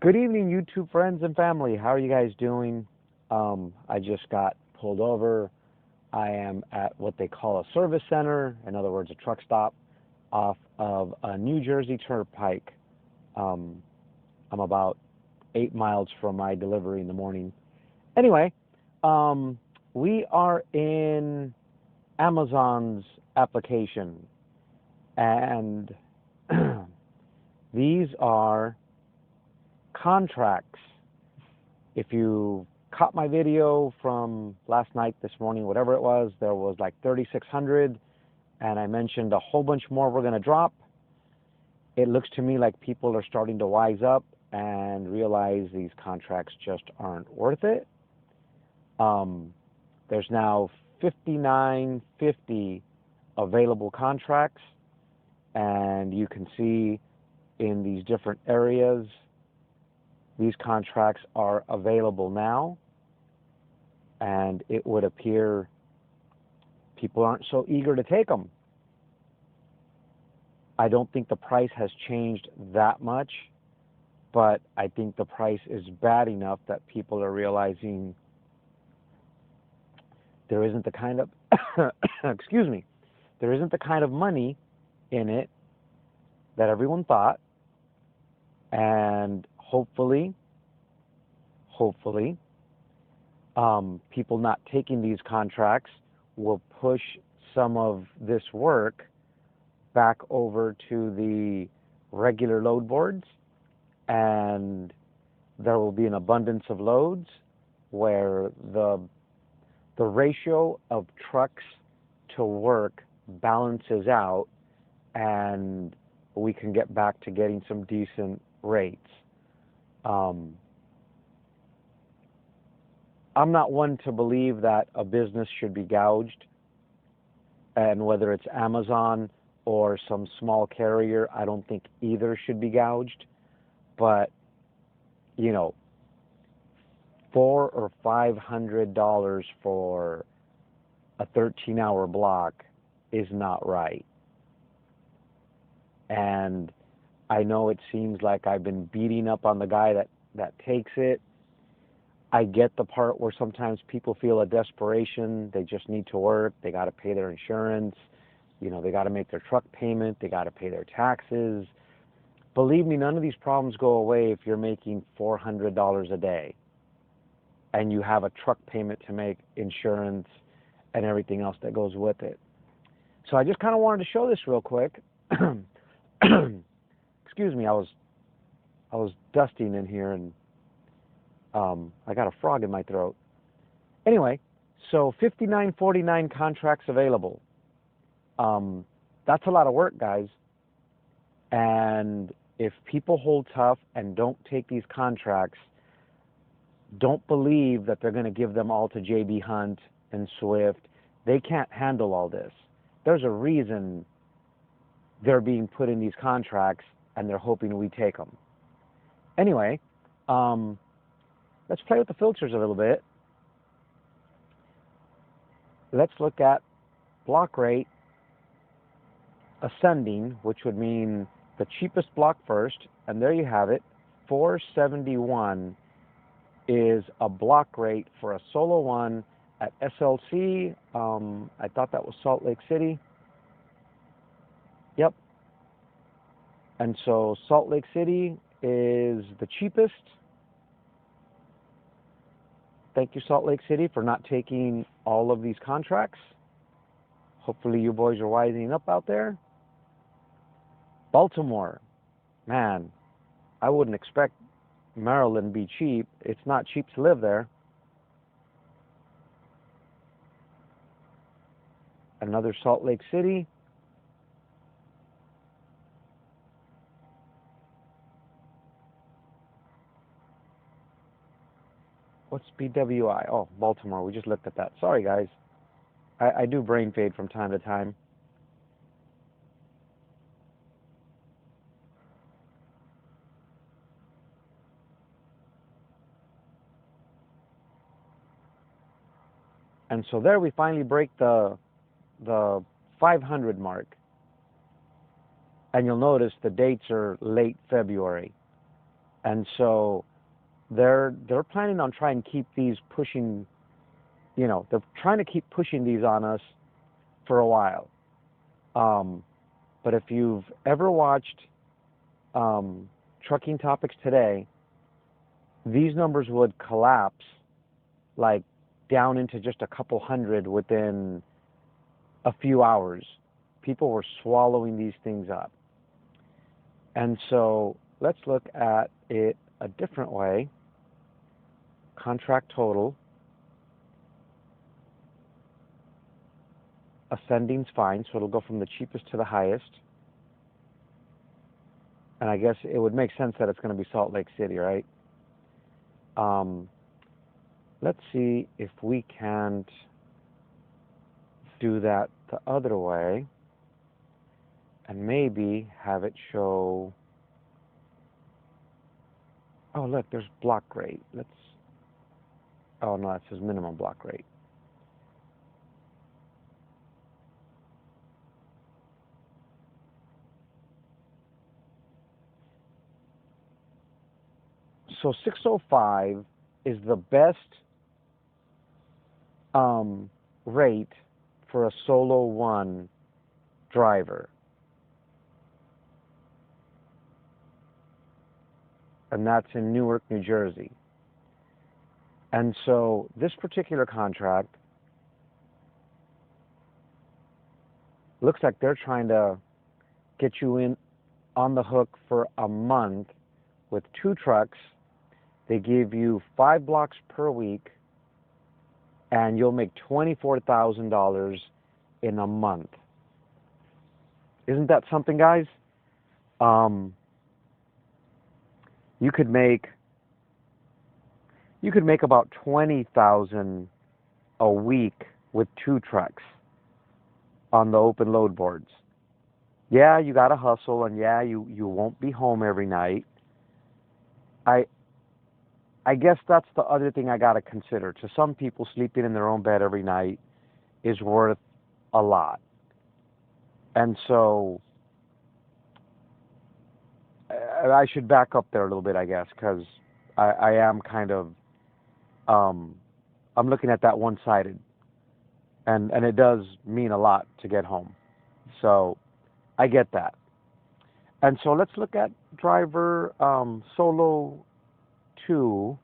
Good evening, YouTube friends and family. How are you guys doing? I just got pulled over. I am at what they call a service center, in other words, a truck stop off of a New Jersey Turnpike. I'm about 8 miles from my delivery in the morning. Anyway, we are in Amazon's application, and these are contracts. If you caught my video from last night, this morning, whatever it was, there was like 3,600, and I mentioned a whole bunch more we're going to drop. It looks to me like people are starting to wise up and realize these contracts just aren't worth it. There's now 5,950 available contracts, and you can see in these different areas these contracts are available now, and it would appear people aren't so eager to take them. I don't think the price has changed that much, but I think the price is bad enough that people are realizing there isn't the kind of excuse me, there isn't the kind of money in it that everyone thought, and hopefully, people not taking these contracts will push some of this work back over to the regular load boards, and there will be an abundance of loads where the ratio of trucks to work balances out, and we can get back to getting some decent rates. I'm not one to believe that a business should be gouged, and whether it's Amazon or some small carrier, I don't think either should be gouged. But, you know, $400 or $500 for a 13-hour block is not right. And I know it seems like I've been beating up on the guy that takes it. I get the part where sometimes people feel a desperation. They just need to work. They got to pay their insurance. You know, they got to make their truck payment. They got to pay their taxes. Believe me, none of these problems go away if you're making $400 a day and you have a truck payment to make, insurance, and everything else that goes with it. So I just kind of wanted to show this real quick. Excuse me, I was dusting in here, and I got a frog in my throat. Anyway, so 5,949 contracts available. That's a lot of work, guys. And if people hold tough and don't take these contracts, don't believe that they're going to give them all to JB Hunt and Swift. They can't handle all this. There's a reason they're being put in these contracts, and they're hoping we take them. Anyway, let's play with the filters a little bit. Let's look at block rate ascending, which would mean the cheapest block first, and there you have it. 471 is a block rate for a solo one at SLC. I thought that was Salt Lake City. Yep. And so Salt Lake City is the cheapest. Thank you, Salt Lake City, for not taking all of these contracts. Hopefully you boys are wising up out there. Baltimore, man, I wouldn't expect Maryland to be cheap. It's not cheap to live there. Another Salt Lake City. What's BWI? Oh, Baltimore. We just looked at that. Sorry, guys. I do brain fade from time to time. And so there we finally break the 500 mark. And you'll notice the dates are late February. And so they're planning on trying to keep these pushing, they're trying to keep pushing these on us for a while. But if you've ever watched Trucking Topics Today, these numbers would collapse like down into just a couple hundred within a few hours. People were swallowing these things up. And so let's look at it a different way. Contract total. Ascending's fine, so it'll go from the cheapest to the highest. And I guess it would make sense that it's going to be Salt Lake City, right? Let's see if we can't do that the other way and maybe have it show. Oh, look, there's block rate. Oh no, that says minimum block rate. So 605 is the best rate for a Solo 1 driver. And that's in Newark, New Jersey. And so this particular contract looks like they're trying to get you in on the hook for a month with 2 trucks. They give you 5 blocks per week, and you'll make $24,000 in a month. Isn't that something, guys? You could make about $20,000 a week with 2 trucks on the open load boards. Yeah, you got to hustle, and yeah, you won't be home every night. I guess that's the other thing I got to consider. To some people, sleeping in their own bed every night is worth a lot. And so I should back up there a little bit, I guess, because I am kind of, I'm looking at that one-sided. And it does mean a lot to get home. So I get that. And so let's look at driver Solo 2.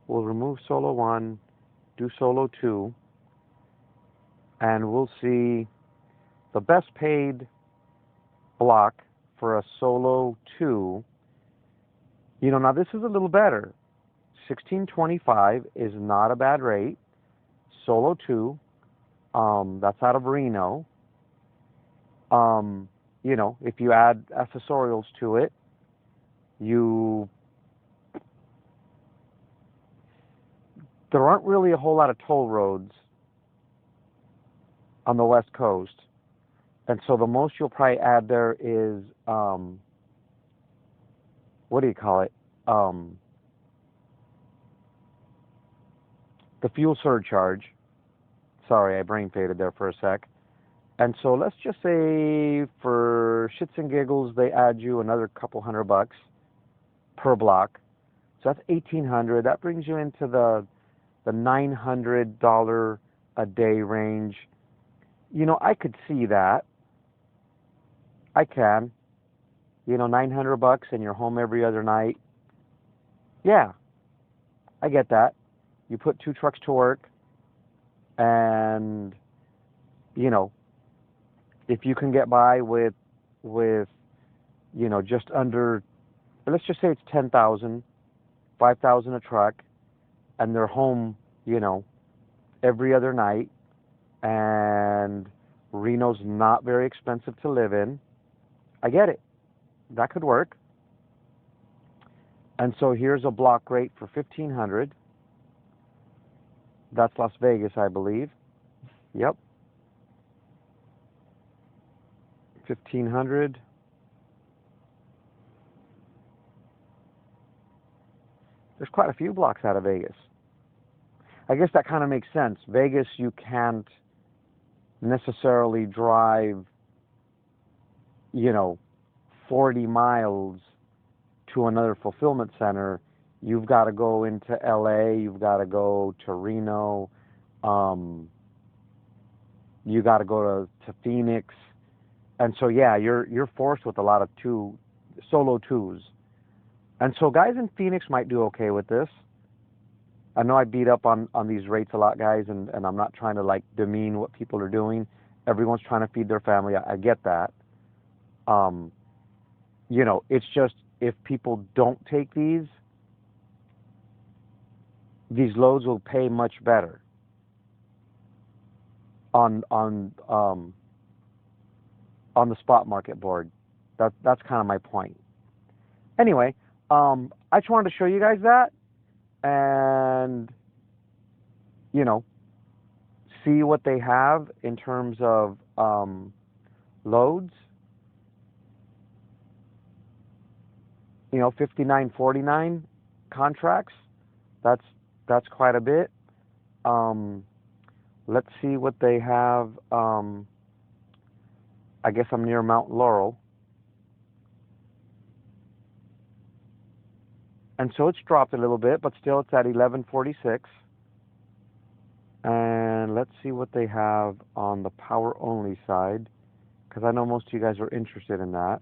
We'll remove Solo 1, do Solo 2, and we'll see the best paid block for a Solo 2. Now this is a little better. 1625 is not a bad rate. Solo 2, that's out of Reno. If you add accessorials to it, there aren't really a whole lot of toll roads on the West Coast. And so the most you'll probably add there is, what do you call it? The fuel surcharge. Sorry, I brain faded there for a sec. And so let's just say for shits and giggles, they add you another couple $100 per block. So that's $1,800. That brings you into the $900 a day range. I could see that. I can. $900 and you're home every other night. Yeah, I get that. You put 2 trucks to work, and if you can get by with just under, let's just say it's 10,000, 5,000 a truck, and they're home, every other night, and Reno's not very expensive to live in. I get it. That could work. And so here's a block rate for $1,500. That's Las Vegas, I believe. Yep. 1,500. There's quite a few blocks out of Vegas. I guess that kind of makes sense. Vegas, you can't necessarily drive, 40 miles to to another fulfillment center, you've got to go into LA, you've got to go to Reno, you got to go to Phoenix. And so, yeah, you're forced with a lot of solo twos. And so guys in Phoenix might do okay with this. I know I beat up on these rates a lot, guys, and I'm not trying to, like, demean what people are doing. Everyone's trying to feed their family. I get that. You know, it's just if people don't take these loads will pay much better on the spot market board. That's kind of my point. Anyway, I just wanted to show you guys that, and you know, see what they have in terms of loads. You know, 59.49 contracts. That's quite a bit. Let's see what they have. I guess I'm near Mount Laurel. And so it's dropped a little bit, but still it's at 11.46. And let's see what they have on the power only side, because I know most of you guys are interested in that.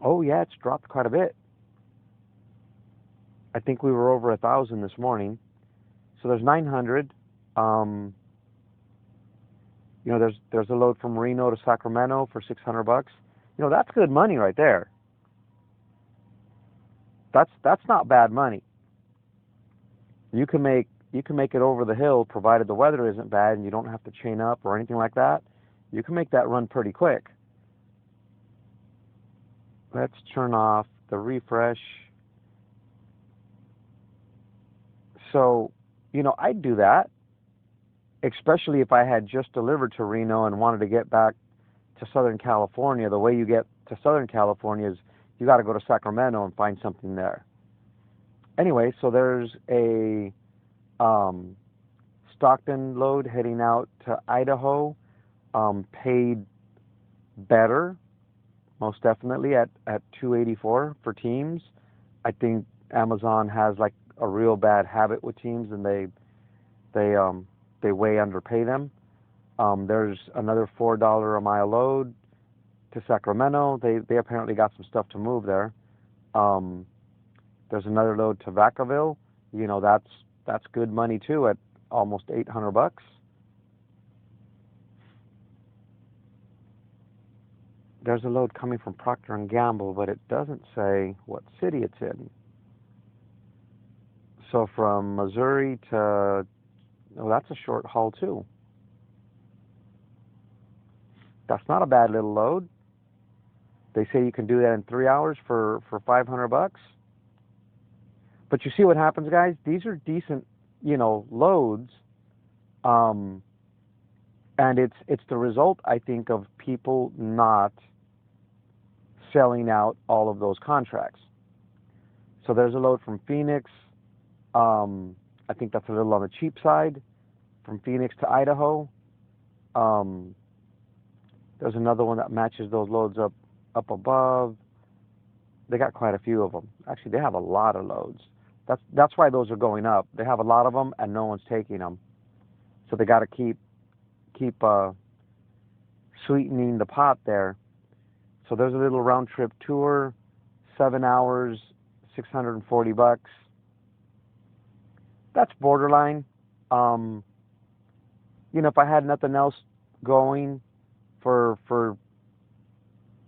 Oh yeah, it's dropped quite a bit. I think we were over 1,000 this morning. So there's 900. You know, there's a load from Reno to Sacramento for $600. You know, that's good money right there. That's not bad money. You can make it over the hill, provided the weather isn't bad and you don't have to chain up or anything like that. You can make that run pretty quick. Let's turn off the refresh. So, you know, I'd do that, especially if I had just delivered to Reno and wanted to get back to Southern California. The way you get to Southern California is you got to go to Sacramento and find something there. Anyway, so there's a Stockton load heading out to Idaho, paid better, most definitely at $284 for teams. I think Amazon has like a real bad habit with teams, and they way underpay them. There's another $4 a mile load to Sacramento. They apparently got some stuff to move there. There's another load to Vacaville. You know, that's good money too at almost $800. There's a load coming from Procter & Gamble, but it doesn't say what city it's in. So from Missouri to, oh, that's a short haul too. That's not a bad little load. They say you can do that in 3 hours for $500. But you see what happens, guys? These are decent, you know, loads. And it's the result, I think, of people not selling out all of those contracts. So there's a load from Phoenix. I think that's a little on the cheap side, from Phoenix to Idaho. There's another one that matches those loads up above. They got quite a few of them. Actually, they have a lot of loads. That's why those are going up. They have a lot of them, and no one's taking them. So they got to keep sweetening the pot there. So there's a little round trip tour, 7 hours, $640. That's borderline. You know, if I had nothing else going for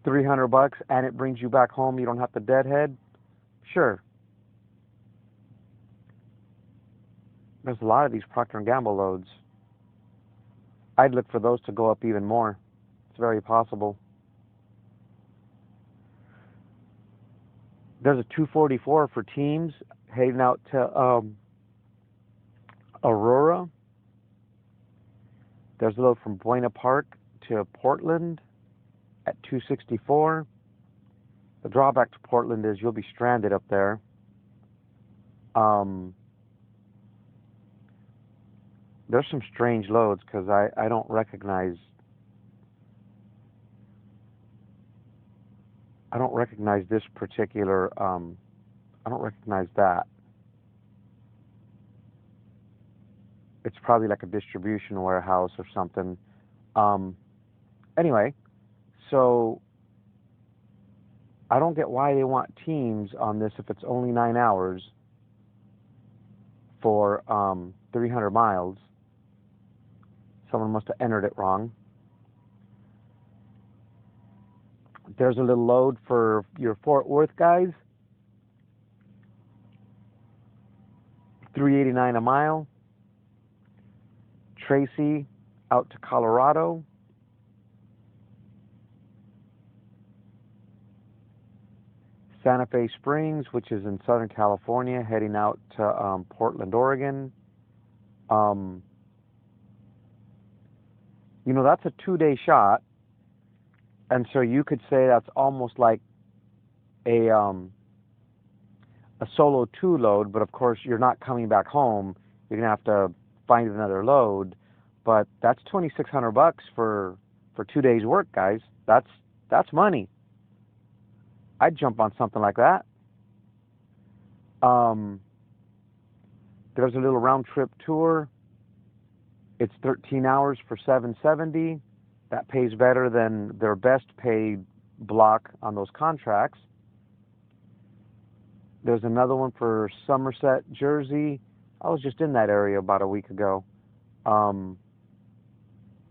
$300 and it brings you back home, you don't have to deadhead, sure. There's a lot of these Procter & Gamble loads. I'd look for those to go up even more. It's very possible. There's a 244 for teams heading out to Aurora. There's a load from Buena Park to Portland at 264. The drawback to Portland is you'll be stranded up there. There's some strange loads because I don't recognize I don't recognize this particular, I don't recognize that. It's probably like a distribution warehouse or something. Anyway, so I don't get why they want teams on this if it's only 9 hours for 300 miles. Someone must have entered it wrong. There's a little load for your Fort Worth guys. $3.89 a mile. Tracy out to Colorado. Santa Fe Springs, which is in Southern California, heading out to Portland, Oregon. You know, that's a 2-day shot, and so you could say that's almost like a solo 2 load, but of course you're not coming back home. You're gonna have to find another load, but that's $2,600 for 2 days work, guys. That's money. I'd jump on something like that. There's a little round trip tour. It's 13 hours for $770. That pays better than their best paid block on those contracts. There's another one for Somerset, Jersey. I was just in that area about a week ago.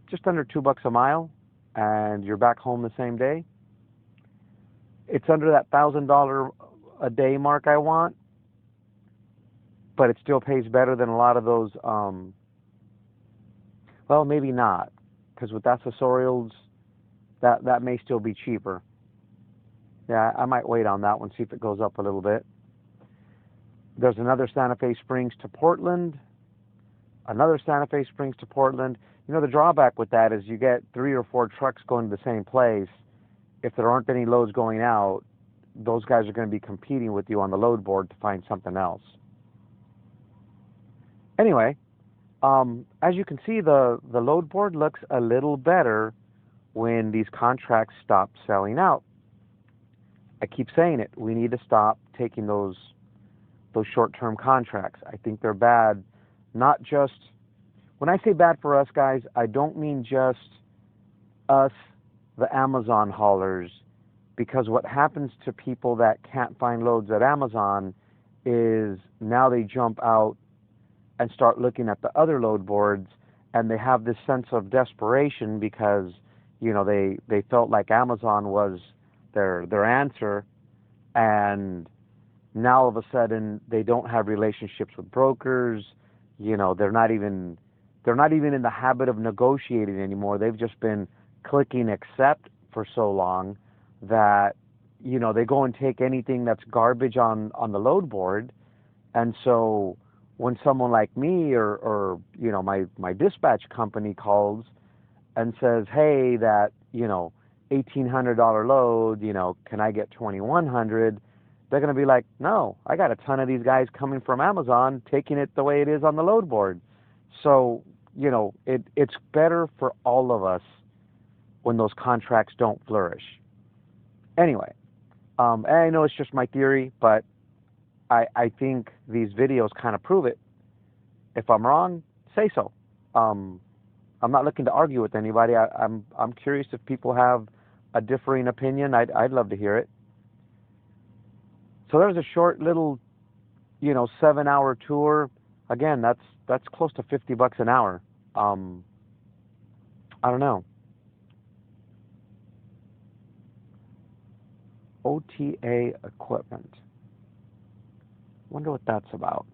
Just under $2 a mile, and you're back home the same day. It's under that $1,000 a day mark I want, but it still pays better than a lot of those. Well, maybe not, because with accessorials, that may still be cheaper. Yeah, I might wait on that one, see if it goes up a little bit. There's another Santa Fe Springs to Portland, another Santa Fe Springs to Portland. You know, the drawback with that is you get 3 or 4 trucks going to the same place. If there aren't any loads going out, those guys are going to be competing with you on the load board to find something else. Anyway, as you can see, the load board looks a little better when these contracts stop selling out. I keep saying it. We need to stop taking those short-term contracts. I think they're bad. Not just, when I say bad for us guys, I don't mean just us, the Amazon haulers, because what happens to people that can't find loads at Amazon is now they jump out and start looking at the other load boards, and they have this sense of desperation because, you know, they felt like Amazon was their answer, and now all of a sudden they don't have relationships with brokers. You know, they're not even in the habit of negotiating anymore. They've just been clicking accept for so long that, you know, they go and take anything that's garbage on the load board. And so when someone like me or you know, my dispatch company calls and says, hey, that, you know, $1,800 load, you know, can I get $2,100? They're going to be like, no, I got a ton of these guys coming from Amazon taking it the way it is on the load board. So, you know, it's better for all of us when those contracts don't flourish. Anyway, and I know it's just my theory, but I think these videos kind of prove it. If I'm wrong, say so. I'm not looking to argue with anybody. I'm curious if people have a differing opinion. I'd love to hear it. So there's a short little, you know, 7-hour tour. Again, that's close to $50 an hour. I don't know. OTA equipment. Wonder what that's about.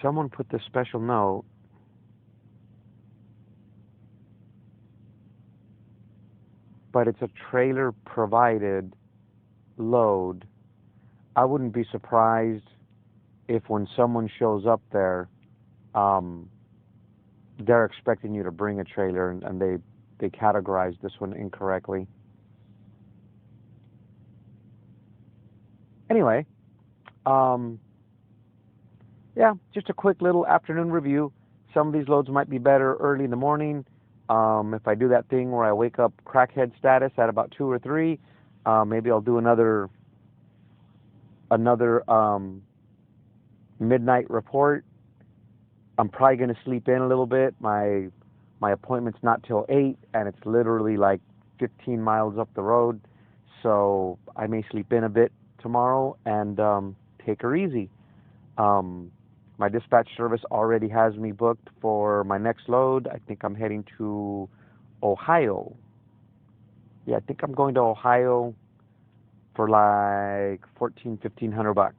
Someone put this special note. But it's a trailer provided load. I wouldn't be surprised if when someone shows up there, they're expecting you to bring a trailer, and they categorized this one incorrectly. Anyway, yeah, just a quick little afternoon review. Some of these loads might be better early in the morning. If I do that thing where I wake up crackhead status at about 2 or 3, maybe I'll do another midnight report. I'm probably going to sleep in a little bit. My appointment's not till 8, and it's literally like 15 miles up the road. So I may sleep in a bit tomorrow and take her easy. My dispatch service already has me booked for my next load. I think I'm heading to Ohio. Yeah, I think I'm going to Ohio for like $1,500.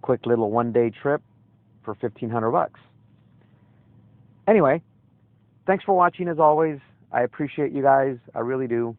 Quick little one-day trip for $1,500. Anyway, thanks for watching as always. I appreciate you guys. I really do.